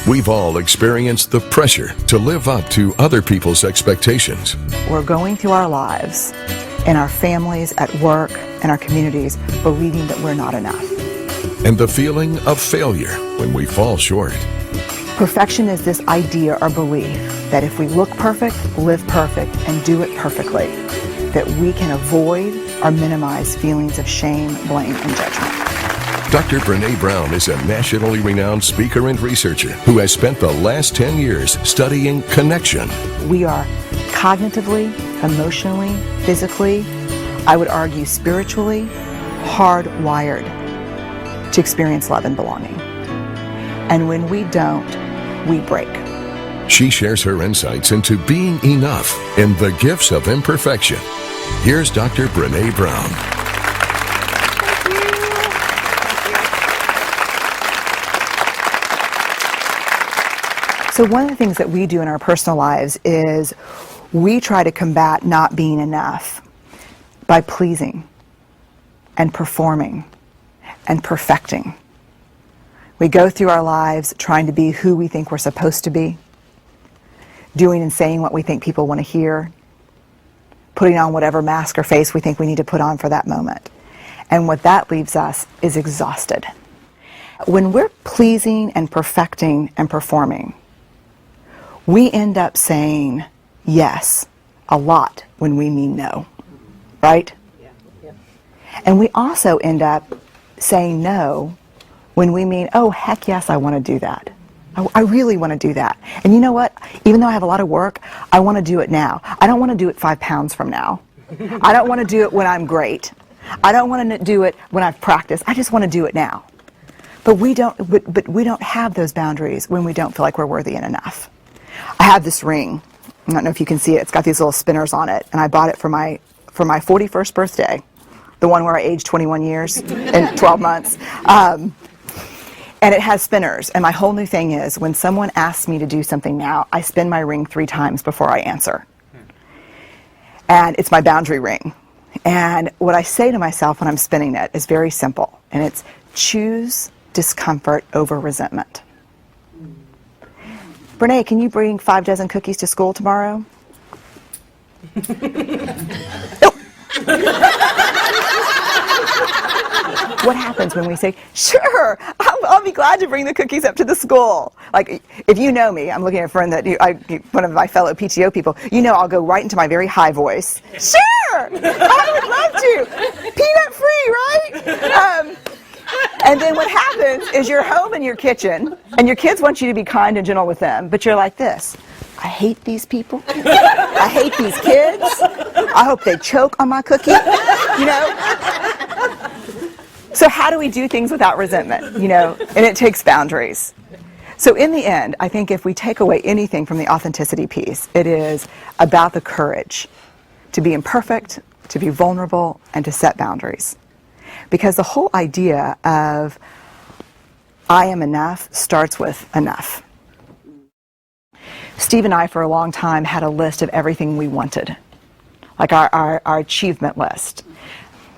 We've all experienced the pressure to live up to other people's expectations. We're going through our lives, in our families, at work, in our communities, believing that we're not enough. And the feeling of failure when we fall short. Perfection is this idea or belief that if we look perfect, live perfect, and do it perfectly, that we can avoid or minimize feelings of shame, blame, and judgment. Dr. Brené Brown is a nationally renowned speaker and researcher who has spent the last 10 years studying connection. We are cognitively, emotionally, physically, I would argue spiritually, hardwired to experience love and belonging. And when we don't, we break. She shares her insights into being enough in the gifts of imperfection. Here's Dr. Brené Brown. So one of the things that we do in our personal lives is we try to combat not being enough by pleasing and performing and perfecting. We go through our lives trying to be who we think we're supposed to be, doing and saying what we think people want to hear, putting on whatever mask or face we think we need to put on for that moment. And what that leaves us is exhausted. When we're pleasing and perfecting and performing, we end up saying yes a lot when we mean no, right? Yeah. And we also end up saying no when we mean, oh, heck yes, I want to do that. I really want to do that. And you know what? Even though I have a lot of work, I want to do it now. I don't want to do it 5 pounds from now. I don't want to do it when I'm great. I don't want to do it when I've practiced. I just want to do it now. But we don't have those boundaries when we don't feel like we're worthy and enough. I have this ring. I don't know if you can see it. It's got these little spinners on it, and I bought it for my 41st birthday, the one where I aged 21 years and 12 months. And it has spinners. And my whole new thing is, when someone asks me to do something now, I spin my ring 3 times before I answer. And it's my boundary ring. And what I say to myself when I'm spinning it is very simple, and it's choose discomfort over resentment. Brené, can you bring 5 dozen cookies to school tomorrow? What happens when we say, sure, I'll be glad to bring the cookies up to the school? Like, if you know me, I'm looking at a friend that one of my fellow PTO people, you know I'll go right into my very high voice. Sure, I would love to. Peanut free, right? And then what happens is you're home in your kitchen, and your kids want you to be kind and gentle with them, but you're like this. I hate these people. I hate these kids. I hope they choke on my cookie. You know? So how do we do things without resentment? You know? And it takes boundaries. So in the end, I think if we take away anything from the authenticity piece, it is about the courage to be imperfect, to be vulnerable, and to set boundaries. Because the whole idea of I am enough starts with enough. Steve and I, for a long time, had a list of everything we wanted, like our achievement list.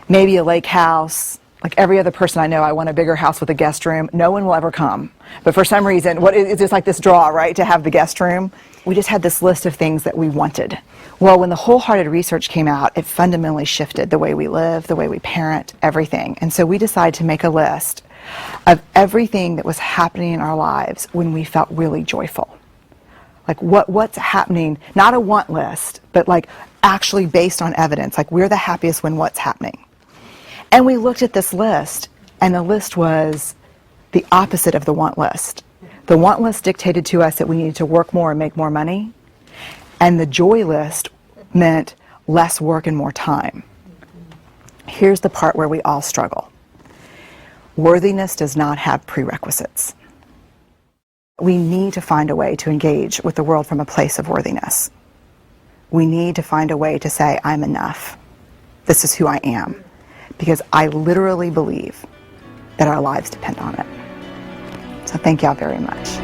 Maybe a lake house. Like every other person I know, I want a bigger house with a guest room. No one will ever come. But for some reason, it's just like this draw, right, to have the guest room. We just had this list of things that we wanted. Well, when the wholehearted research came out, it fundamentally shifted the way we live, the way we parent, everything. And so we decided to make a list of everything that was happening in our lives when we felt really joyful. Like what's happening, not a want list, but like actually based on evidence, like we're the happiest when what's happening. And we looked at this list, and the list was the opposite of the want list. The want list dictated to us that we needed to work more and make more money, and the joy list meant less work and more time. Here's the part where we all struggle. Worthiness does not have prerequisites. We need to find a way to engage with the world from a place of worthiness. We need to find a way to say, I'm enough. This is who I am. Because I literally believe that our lives depend on it. So thank y'all very much.